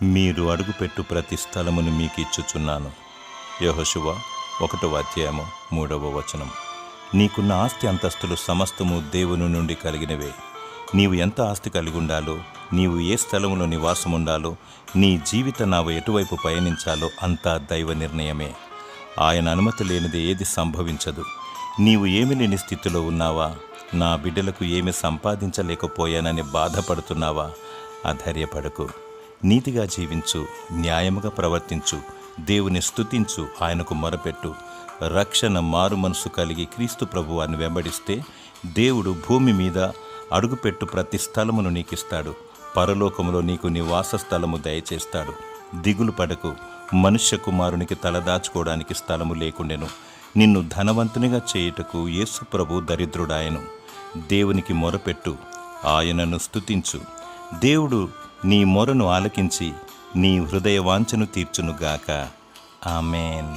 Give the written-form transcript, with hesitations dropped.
మీరు అడుగుపెట్టు ప్రతి స్థలమును మీకు ఇచ్చుచున్నాను. యెహోషువ 1:3. నీకున్న ఆస్తి అంతస్తులు సమస్తము దేవుని నుండి కలిగినవే. నీవు ఎంత ఆస్తి కలిగి ఉండాలో, నీవు ఏ స్థలంలో నివాసం ఉండాలో, నీ జీవిత నావ ఎటువైపు పయనించాలో అంతా దైవ నిర్ణయమే. ఆయన అనుమతి లేనిది ఏది సంభవించదు. నీవు ఏమి లేని స్థితిలో ఉన్నావా? నా బిడ్డలకు ఏమి సంపాదించలేకపోయానని బాధపడుతున్నావా? అధైర్యపడకు. నీతిగా జీవించు, న్యాయముగా ప్రవర్తించు, దేవుని స్తుతించు, ఆయనకు మొరపెట్టు. రక్షణ మారు మనసు కలిగి క్రీస్తు ప్రభువాన్ని వెంబడిస్తే దేవుడు భూమి మీద అడుగుపెట్టు ప్రతి స్థలమును నీకిస్తాడు. పరలోకములో నీకు నివాస స్థలము దయచేస్తాడు. దిగులు పడకు. మనుష్య కుమారునికి తలదాచుకోవడానికి స్థలము లేకుండెను. నిన్ను ధనవంతునిగా చేయుటకు యేసు ప్రభు దరిద్రుడాయను. దేవునికి మొరపెట్టు, ఆయనను స్తుతించు. దేవుడు నీ మొరను ఆలకించి నీ హృదయ వాంఛను తీర్చునుగాక. ఆమేన్.